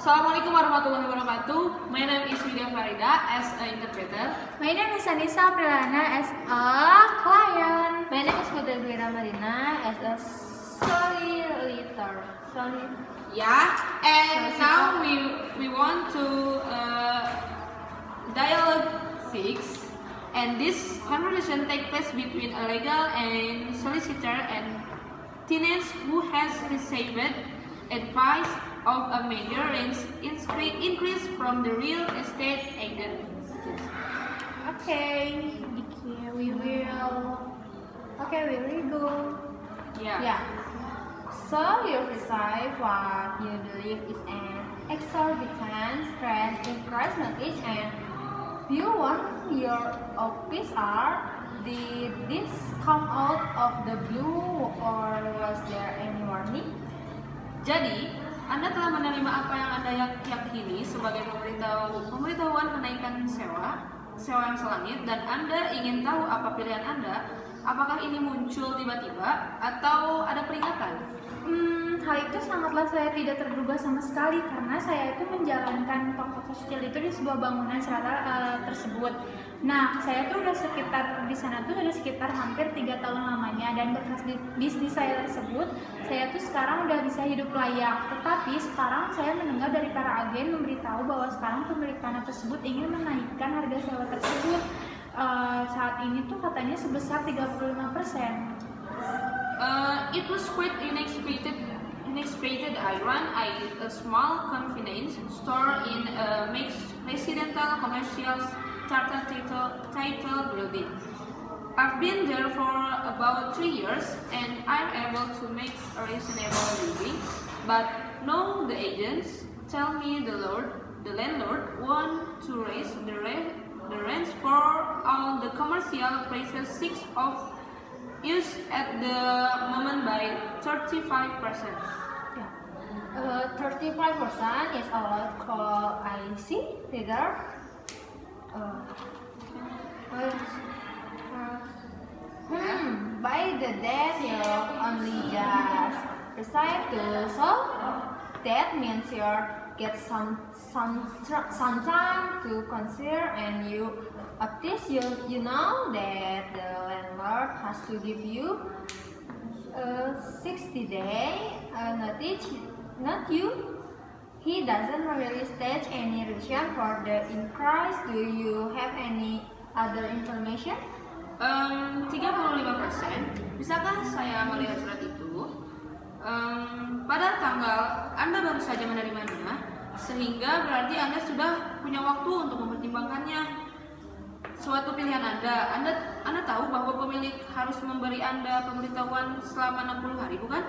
Assalamualaikum warahmatullahi wabarakatuh. My name is Widya Farida as an interpreter. My name is Anissa Prilana as a client. My name is Putri Dwira Marina as a solicitor. Yeah, and now we want to dialogue 6, and this conversation take place between a legal and solicitor and tenant who has received advice of a major rent increase from the real estate agent. Okay, we will go. Yeah. So you receive what you believe is an exorbitant rent increase notice, and you want your office are. Did this come out of the blue or was there any warning? Jadi, Anda telah menerima apa yang Anda yakini sebagai pemberitahuan menaikkan sewa yang selangit, dan Anda ingin tahu apa pilihan Anda. Apakah ini muncul tiba-tiba atau ada peringatan? Hal itu sangatlah saya tidak terduga sama sekali karena saya itu menjalankan toko kecil itu di sebuah bangunan serata tersebut. Nah, saya tuh udah sekitar di sana tuh udah sekitar hampir 3 tahun lamanya, dan berkas bisnis saya tersebut, saya tuh sekarang udah bisa hidup layak. Tetapi sekarang saya mendengar dari para agen memberitahu bahwa sekarang pemilik tanah tersebut ingin menaikkan harga sewa tersebut. Saat ini tuh katanya sebesar 35%. It was quite unexpected. I run a small convenience store in a mixed residential commercial charter title building. I've been there for about 3 years and I'm able to make a reasonable living. But no, the agents tell me the landlord want to raise the rents for all the commercial places 6 of use at the moment by 35%. 35% is a lot call I see figure. By the debt you only just decide to solve. That means you get some time to consider, and at least you know that the landlord has to give you 60-day notice. Not you. He doesn't really state any reason for the increase. Do you have any other information? 35%. Bisakah saya melihat surat itu? Pada tanggal Anda baru saja menerimanya, sehingga berarti Anda sudah punya waktu untuk mempertimbangkannya. Suatu pilihan Anda tahu bahwa pemilik harus memberi Anda pemberitahuan selama 60 hari, bukan?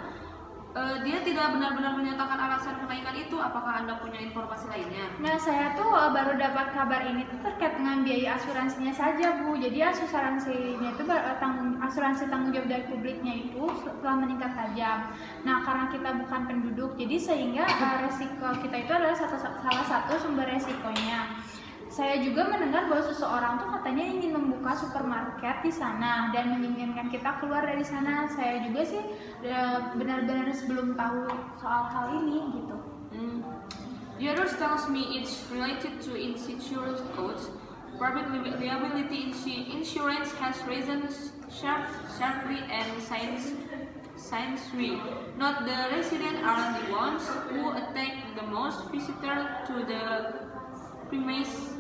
Dia tidak benar-benar menyatakan alasan kenaikan itu. Apakah Anda punya informasi lainnya? Nah, saya tuh baru dapat kabar ini tuh terkait dengan biaya asuransinya saja, Bu. Jadi asuransinya itu asuransi tanggung jawab dari publiknya itu telah meningkat tajam. Nah, karena kita bukan penduduk, jadi sehingga resiko kita itu adalah salah satu sumber resikonya. Saya juga mendengar bahwa seseorang tuh katanya ingin membuka supermarket di sana dan menginginkan kita keluar dari sana. Saya juga sih benar-benar belum tahu soal hal ini gitu. The others tells me it's related to insurance codes. Public liability insurance has risen sharply, and since we, not the residents, are the ones who attract the most visitors to the premise.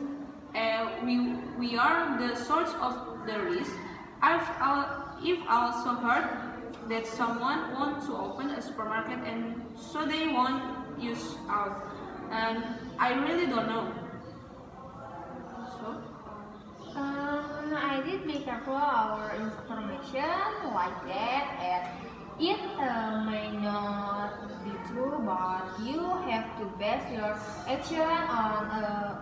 We are the source of the risk. I've also heard that someone wants to open a supermarket and so they won't use out, and I really don't know. So I did be careful our information like that, and it may not be true, but you have to base your action on a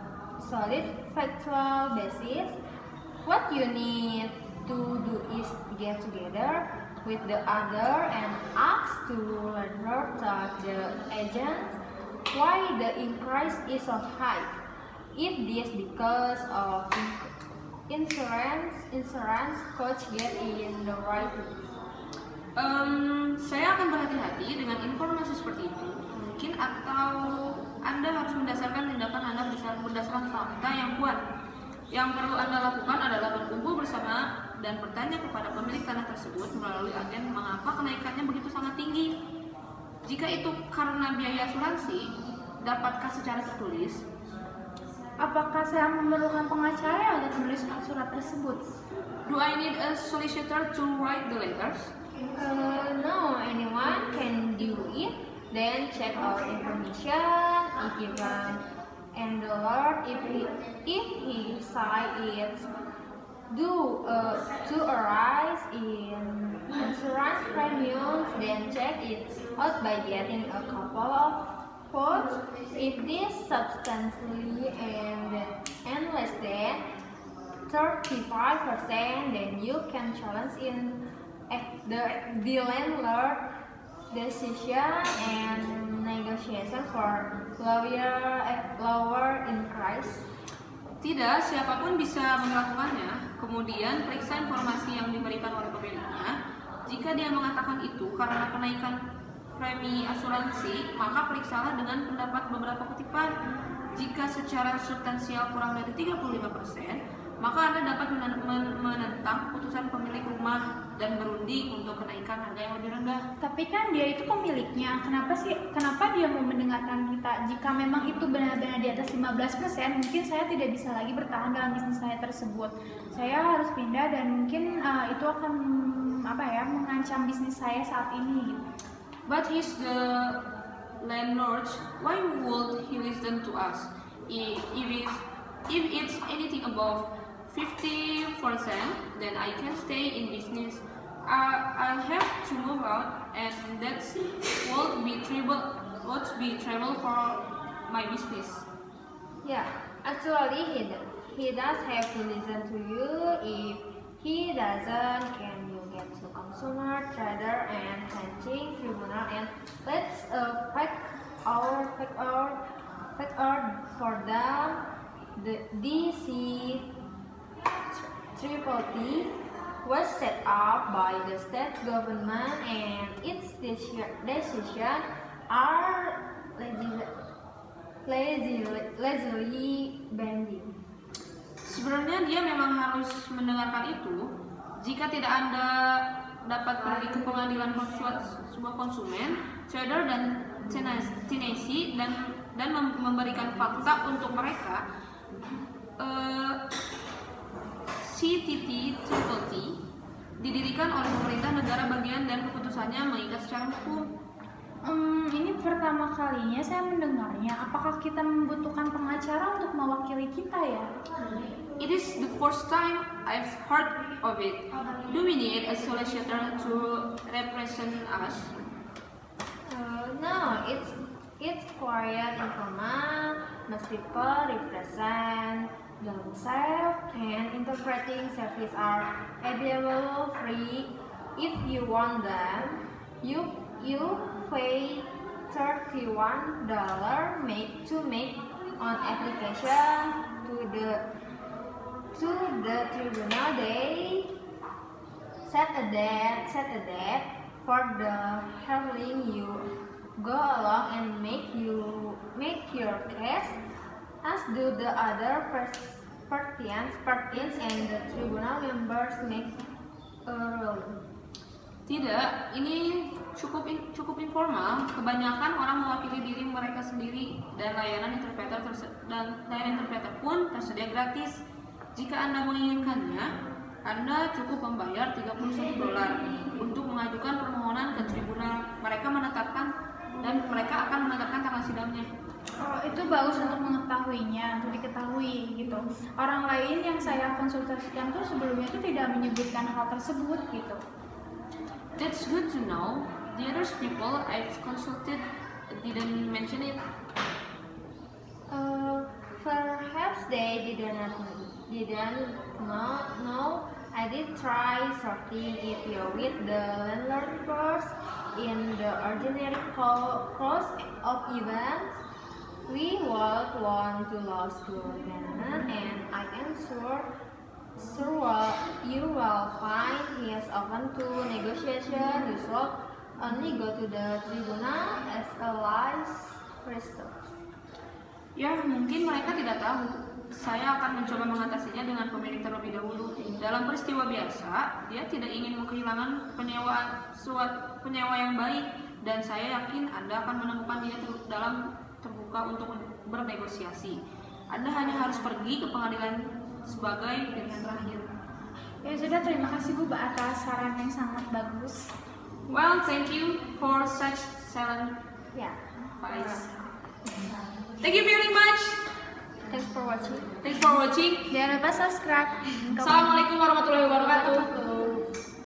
solid factual basis. What you need to do is get together with the other and ask to landlord the agent why the increase is so high. If this because of insurance coach get in the right. Saya akan berhati-hati dengan informasi seperti itu. Mungkin atau Anda harus mendasarkan tindakan Anda berdasarkan fakta yang kuat. Yang perlu Anda lakukan adalah berkumpul bersama dan bertanya kepada pemilik tanah tersebut melalui agen mengapa kenaikannya begitu sangat tinggi. Jika itu karena biaya asuransi, dapatkah secara tertulis? Apakah saya memerlukan pengacara untuk menulis surat tersebut? Do I need a solicitor to write the letters? No, anyone can do it. Then check our information. If you can endorse, if he cite it to arise in insurance premiums, then check it out by getting a couple of quotes. If this substantially and less than 35%, then you can challenge in the landlord decision and negotiation for lower increase. Tidak, siapapun bisa melakukannya. Kemudian periksa informasi yang diberikan oleh pemiliknya. Jika dia mengatakan itu karena kenaikan premi asuransi, maka periksalah dengan pendapat beberapa kutipan. Jika secara substansial kurang dari 35%, maka Anda dapat menentang keputusan pemilik rumah dan berunding untuk kenaikan harga yang lebih rendah. Tapi kan dia itu pemiliknya. Kenapa dia mau mendengarkan kita? Jika memang itu benar-benar di atas 15%, mungkin saya tidak bisa lagi bertahan dalam bisnis saya tersebut. Saya harus pindah dan mungkin itu akan mengancam bisnis saya saat ini gitu. But he's the landlord. Why would he listen to us? If it's anything above 50%, then I can stay in business. I'll have to move out, and that won't be trouble for my business. Yeah, actually he does have to listen to you. If he doesn't, can you get to consumer, trader, and painting tribunal and let's fake out for the DC Triple was set up by the state government and its decision are legally binding. Sebenarnya dia memang harus mendengarkan itu. Jika tidak Anda dapat pergi ke pengadilan sebuah konsumen, trader dan tenancy dan memberikan fakta untuk mereka. CTT Triple T didirikan oleh pemerintah negara bagian dan keputusannya mengikat secara hukum. Ini pertama kalinya saya mendengarnya. Apakah kita membutuhkan pengacara untuk mewakili kita ya? It is the first time I've heard of it. Do we need a solicitor to represent us? No, it's quite informal. Most people represent themselves, and interpreting services are available free. If you want them, you pay $31 to make an application to the tribunal. They set a date for the hearing. You go along and make your case, as do the other parties, and the tribunal members make a ruling. Tidak, ini cukup informal. Kebanyakan orang mewakili diri mereka sendiri dan layanan interpreter pun tersedia gratis. Jika Anda menginginkannya, Anda cukup membayar $31 untuk mengajukan permohonan ke tribunal. Mereka akan menetapkan tanggal sidangnya. Oh, itu bagus untuk mengetahuinya, untuk diketahui gitu. Orang lain yang saya konsultasikan tuh sebelumnya tuh tidak menyebutkan hal tersebut gitu. That's good to know. The other people I've consulted didn't mention it. Perhaps they didn't know. I did try sorting it with the landlord first in the ordinary course of events. We would want to lose to tenant, and I am sure you will find he is open to negotiation. You should only go to the tribunal as a last resort. Ya, mungkin mereka tidak tahu. Saya akan mencoba mengatasinya dengan pemilik terlebih dahulu. Dalam peristiwa biasa, dia tidak ingin kehilangan penyewa yang baik, dan saya yakin Anda akan menemukan dia terbuka untuk bernegosiasi. Anda hanya harus pergi ke pengadilan sebagai pilihan terakhir. Ya sudah, terima kasih Bu atas saran yang sangat bagus. Well, thank you for such excellent Yeah. advice. Thank you very much. Thanks for watching. Thanks for watching. Jangan lupa subscribe. Assalamualaikum warahmatullahi wabarakatuh.